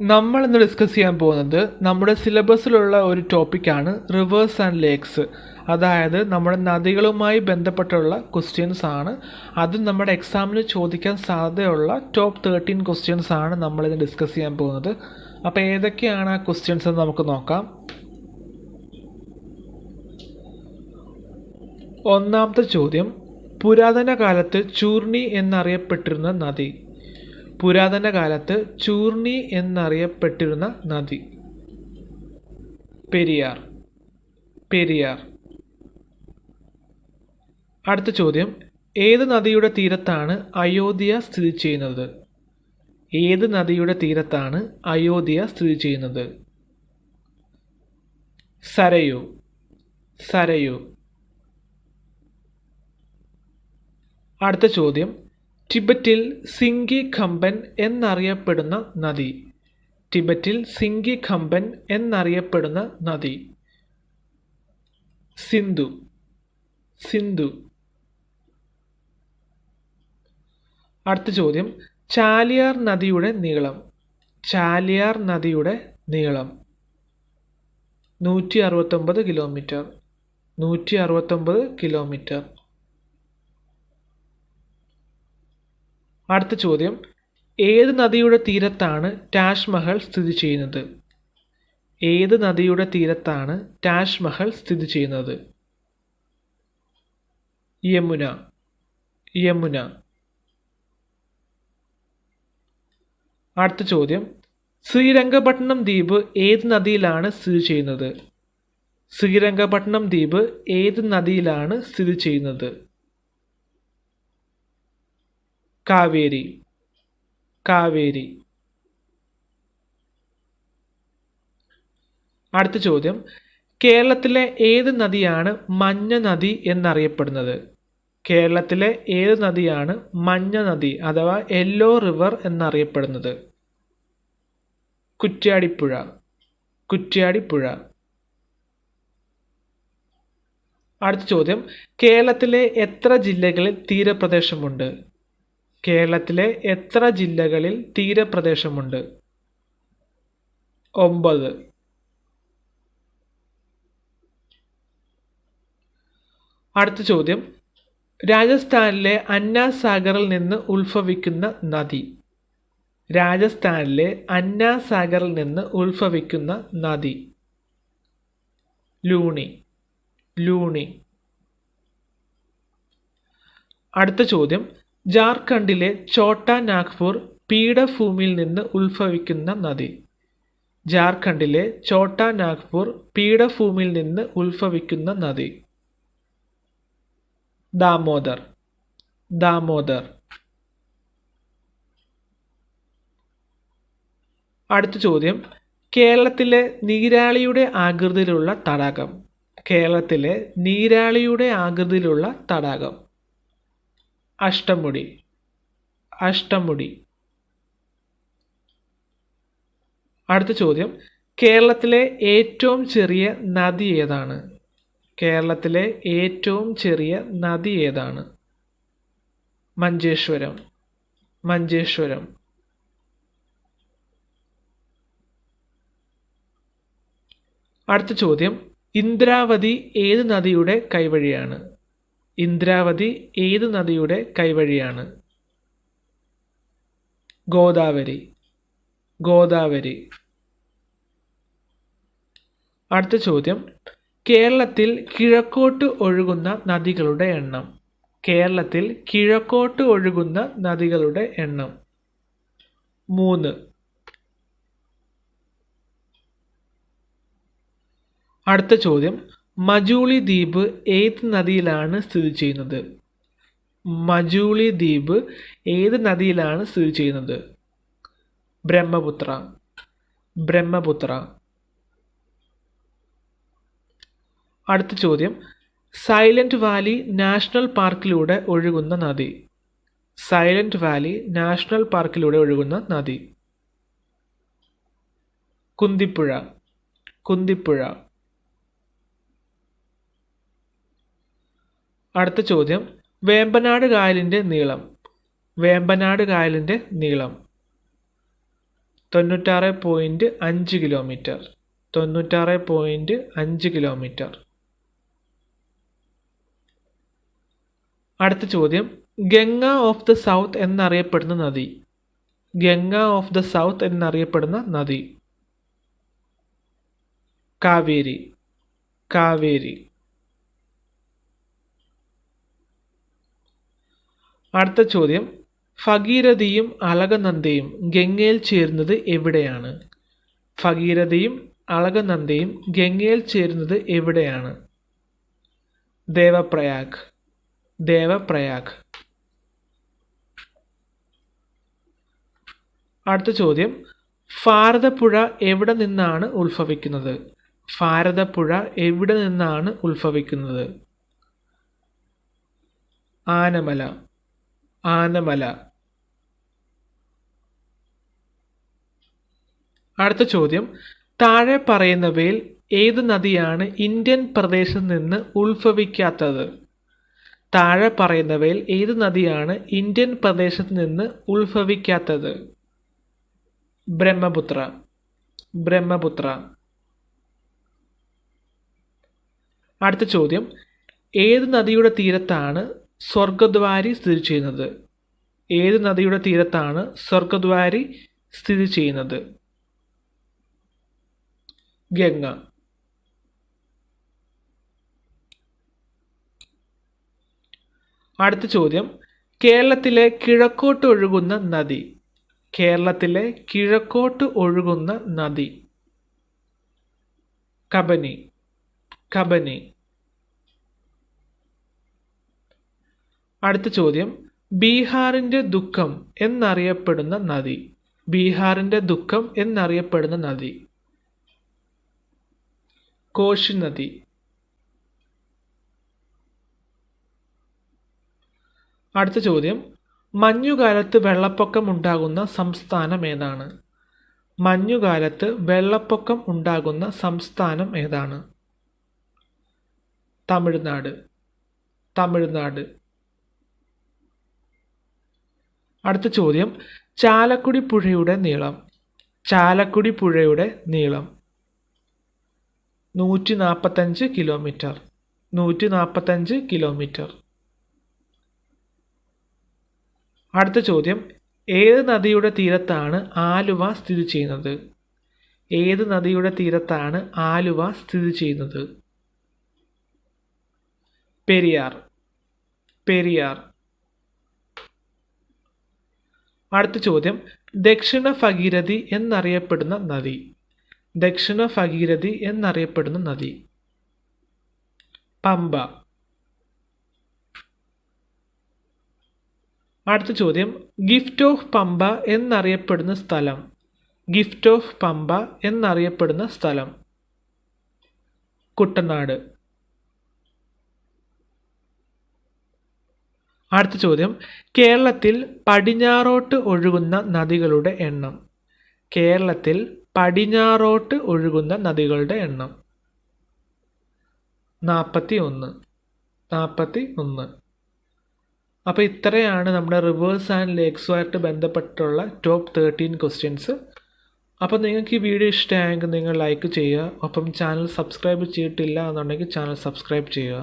നമ്മൾ ഇന്ന് ഡിസ്കസ് ചെയ്യാൻ പോകുന്നത് നമ്മുടെ സിലബസിലുള്ള ഒരു ടോപ്പിക്കാണ് റിവേഴ്സ് ആൻഡ് ലേക്സ്. അതായത് നമ്മുടെ നദികളുമായി ബന്ധപ്പെട്ടുള്ള ക്വസ്റ്റ്യൻസ് ആണ്. അത് നമ്മുടെ എക്സാമിന് ചോദിക്കാൻ സാധ്യതയുള്ള ടോപ്പ് 13 ക്വസ്റ്റ്യൻസ് ആണ് നമ്മളിന്ന് ഡിസ്കസ് ചെയ്യാൻ പോകുന്നത്. അപ്പോൾ ഏതൊക്കെയാണ് ആ ക്വസ്റ്റ്യൻസ് എന്ന് നമുക്ക് നോക്കാം. ഒന്നാമത്തെ ചോദ്യം, പുരാതന കാലത്ത് ചൂർണി എന്നറിയപ്പെട്ടിരുന്ന നദി. പുരാതന കാലത്ത് ചൂർണി എന്നറിയപ്പെട്ടിരുന്ന നദി. പെരിയാർ. പെരിയാർ. അടുത്ത ചോദ്യം, ഏത് നദിയുടെ തീരത്താണ് അയോധ്യ സ്ഥിതി ചെയ്യുന്നത്? ഏത് നദിയുടെ തീരത്താണ് അയോധ്യ സ്ഥിതി ചെയ്യുന്നത്? സരയൂ. സരയൂ. അടുത്ത ചോദ്യം, ടിബറ്റിൽ സിംഗി ഖമ്പൻ എന്നറിയപ്പെടുന്ന നദി. ടിബറ്റിൽ സിംഗി ഖമ്പൻ എന്നറിയപ്പെടുന്ന നദി. സിന്ധു. സിന്ധു. അടുത്ത ചോദ്യം, ചാലിയാർ നദിയുടെ നീളം. ചാലിയാർ നദിയുടെ നീളം 169 കിലോമീറ്റർ. 169 കിലോമീറ്റർ. അടുത്ത ചോദ്യം, ഏത് നദിയുടെ തീരത്താണ് താജ്മഹൽ സ്ഥിതി ചെയ്യുന്നത്? ഏത് നദിയുടെ തീരത്താണ് താജ്മഹൽ സ്ഥിതി ചെയ്യുന്നത്? യമുന. യമുന. അടുത്ത ചോദ്യം, ശ്രീരംഗപട്ടണം ദ്വീപ് ഏത് നദിയിലാണ് സ്ഥിതി ചെയ്യുന്നത്? ശ്രീരംഗപട്ടണം ദ്വീപ് ഏത് നദിയിലാണ് സ്ഥിതി ചെയ്യുന്നത്? കാവേരി. കാവേരി. അടുത്ത ചോദ്യം, കേരളത്തിലെ ഏത് നദിയാണ് മഞ്ഞ നദി എന്നറിയപ്പെടുന്നത്? കേരളത്തിലെ ഏത് നദിയാണ് മഞ്ഞ നദി അഥവാ യെല്ലോ റിവർ എന്നറിയപ്പെടുന്നത്? കുറ്റ്യാടിപ്പുഴ. കുറ്റ്യാടിപ്പുഴ. അടുത്ത ചോദ്യം, കേരളത്തിലെ എത്ര ജില്ലകളിൽ തീരപ്രദേശമുണ്ട്? കേരളത്തിലെ എത്ര ജില്ലകളിൽ തീരപ്രദേശമുണ്ട്? 9. അടുത്ത ചോദ്യം, രാജസ്ഥാനിലെ അന്നാസാഗറിൽ നിന്ന് ഉത്ഭവിക്കുന്ന നദി. രാജസ്ഥാനിലെ അന്നാസാഗറിൽ നിന്ന് ഉത്ഭവിക്കുന്ന നദി. ലൂണി. ലൂണി. അടുത്ത ചോദ്യം, ജാർഖണ്ഡിലെ ഛോട്ടാ നാഗ്പൂർ പീഠഭൂമിയിൽ നിന്ന് ഉത്ഭവിക്കുന്ന നദി. ജാർഖണ്ഡിലെ ഛോട്ടാ നാഗ്പൂർ പീഠഭൂമിയിൽ നിന്ന് ഉത്ഭവിക്കുന്ന നദി. ദാമോദർ. ദാമോദർ. അടുത്ത ചോദ്യം, കേരളത്തിലെ നീരാളിയുടെ ആകൃതിയിലുള്ള തടാകം. കേരളത്തിലെ നീരാളിയുടെ ആകൃതിയിലുള്ള തടാകം. അഷ്ടമുടി. അഷ്ടമുടി. അടുത്ത ചോദ്യം, കേരളത്തിലെ ഏറ്റവും ചെറിയ നദി ഏതാണ്? കേരളത്തിലെ ഏറ്റവും ചെറിയ നദി ഏതാണ്? മഞ്ചേശ്വരം. മഞ്ചേശ്വരം. അടുത്ത ചോദ്യം, ഇന്ദ്രാവതി ഏത് നദിയുടെ കൈവഴിയാണ്? ഇന്ദ്രാവതി ഏത് നദിയുടെ കൈവഴിയാണ്? ഗോദാവരി. ഗോദാവരി. അടുത്ത ചോദ്യം, കേരളത്തിൽ കിഴക്കോട്ട് ഒഴുകുന്ന നദികളുടെ എണ്ണം. കേരളത്തിൽ കിഴക്കോട്ട് ഒഴുകുന്ന നദികളുടെ എണ്ണം. 3. അടുത്ത ചോദ്യം, മജൂളി ദ്വീപ് ഏത് നദിയിലാണ് സ്ഥിതി ചെയ്യുന്നത്? മജൂളി ദ്വീപ് ഏത് നദിയിലാണ് സ്ഥിതി ചെയ്യുന്നത്? ബ്രഹ്മപുത്ര. ബ്രഹ്മപുത്ര. അടുത്ത ചോദ്യം, സൈലന്റ് വാലി നാഷണൽ പാർക്കിലൂടെ ഒഴുകുന്ന നദി. സൈലന്റ് വാലി നാഷണൽ പാർക്കിലൂടെ ഒഴുകുന്ന നദി. കുന്തിപ്പുഴ. കുന്തിപ്പുഴ. അടുത്ത ചോദ്യം, വേമ്പനാട് കായലിൻ്റെ നീളം. വേമ്പനാട് കായലിൻ്റെ നീളം 96.5 കിലോമീറ്റർ. 96.5 കിലോമീറ്റർ. അടുത്ത ചോദ്യം, ഗംഗ ഓഫ് ദ സൗത്ത് എന്നറിയപ്പെടുന്ന നദി. ഗംഗ ഓഫ് ദ സൗത്ത് എന്നറിയപ്പെടുന്ന നദി. കാവേരി. കാവേരി. അടുത്ത ചോദ്യം, ഭഗീരഥിയും അളകനന്ദയും ഗംഗയിൽ ചേരുന്നത് എവിടെയാണ്? ഭഗീരഥിയും അളകനന്ദയും ഗംഗയിൽ ചേരുന്നത് എവിടെയാണ്? ദേവപ്രയാഗ്. ദേവപ്രയാഗ്. അടുത്ത ചോദ്യം, ഭാരതപ്പുഴ എവിടെ നിന്നാണ് ഉത്ഭവിക്കുന്നത്? ഭാരതപ്പുഴ എവിടെ നിന്നാണ് ഉത്ഭവിക്കുന്നത്? ആനമല. ആനമല. അടുത്ത ചോദ്യം, താഴെ പറയുന്നവയിൽ ഏത് നദിയാണ് ഇന്ത്യൻ പ്രദേശത്ത് നിന്ന് ഉത്ഭവിക്കാത്തത്? താഴെ പറയുന്നവയിൽ ഏത് നദിയാണ് ഇന്ത്യൻ പ്രദേശത്ത് നിന്ന് ഉത്ഭവിക്കാത്തത്? ബ്രഹ്മപുത്ര. ബ്രഹ്മപുത്ര. അടുത്ത ചോദ്യം, ഏത് നദിയുടെ തീരത്താണ് സ്വർഗദ്വാരി സ്ഥിതി ചെയ്യുന്നത്? ഏത് നദിയുടെ തീരത്താണ് സ്വർഗദ്വാരി സ്ഥിതി ചെയ്യുന്നത്? ഗംഗ. അടുത്ത ചോദ്യം, കേരളത്തിലെ കിഴക്കോട്ട് ഒഴുകുന്ന നദി. കേരളത്തിലെ കിഴക്കോട്ട് ഒഴുകുന്ന നദി. കബനി. കബനി. അടുത്ത ചോദ്യം, ബീഹാറിൻ്റെ ദുഃഖം എന്നറിയപ്പെടുന്ന നദി. ബീഹാറിൻ്റെ ദുഃഖം എന്നറിയപ്പെടുന്ന നദി. കോശി നദി. അടുത്ത ചോദ്യം, മഞ്ഞുകാലത്ത് വെള്ളപ്പൊക്കം ഉണ്ടാകുന്ന സംസ്ഥാനം ഏതാണ്? മഞ്ഞുകാലത്ത് വെള്ളപ്പൊക്കം ഉണ്ടാകുന്ന സംസ്ഥാനം ഏതാണ്? തമിഴ്നാട്. തമിഴ്നാട്. അടുത്ത ചോദ്യം, ചാലക്കുടി പുഴയുടെ നീളം. ചാലക്കുടി പുഴയുടെ നീളം. 145 കിലോമീറ്റർ. 145 കിലോമീറ്റർ. അടുത്ത ചോദ്യം, ഏത് നദിയുടെ തീരത്താണ് ആലുവ സ്ഥിതി ചെയ്യുന്നത്? ഏത് നദിയുടെ തീരത്താണ് ആലുവ സ്ഥിതി ചെയ്യുന്നത്? പെരിയാർ. പെരിയാർ. അടുത്ത ചോദ്യം, ദക്ഷിണ ഭഗീരഥി എന്നറിയപ്പെടുന്ന നദി. ദക്ഷിണ ഭഗീരഥി എന്നറിയപ്പെടുന്ന നദി. പമ്പ. അടുത്ത ചോദ്യം, ഗിഫ്റ്റ് ഓഫ് പമ്പ എന്നറിയപ്പെടുന്ന സ്ഥലം. ഗിഫ്റ്റ് ഓഫ് പമ്പ എന്നറിയപ്പെടുന്ന സ്ഥലം. കുട്ടനാട്. അടുത്ത ചോദ്യം, കേരളത്തിൽ പടിഞ്ഞാറോട്ട് ഒഴുകുന്ന നദികളുടെ എണ്ണം. കേരളത്തിൽ പടിഞ്ഞാറോട്ട് ഒഴുകുന്ന നദികളുടെ എണ്ണം. 41. 41. അപ്പോൾ ഇത്രയാണ് നമ്മുടെ റിവേഴ്സ് ആൻഡ് ലേക്സുമായിട്ട് ബന്ധപ്പെട്ടുള്ള ടോപ്പ് 13 ക്വസ്റ്റ്യൻസ്. അപ്പോൾ നിങ്ങൾക്ക് ഈ വീഡിയോ ഇഷ്ടമായെങ്കിൽ നിങ്ങൾ ലൈക്ക് ചെയ്യുക. ഒപ്പം ചാനൽ സബ്സ്ക്രൈബ് ചെയ്തിട്ടില്ല എന്നുണ്ടെങ്കിൽ ചാനൽ സബ്സ്ക്രൈബ് ചെയ്യുക.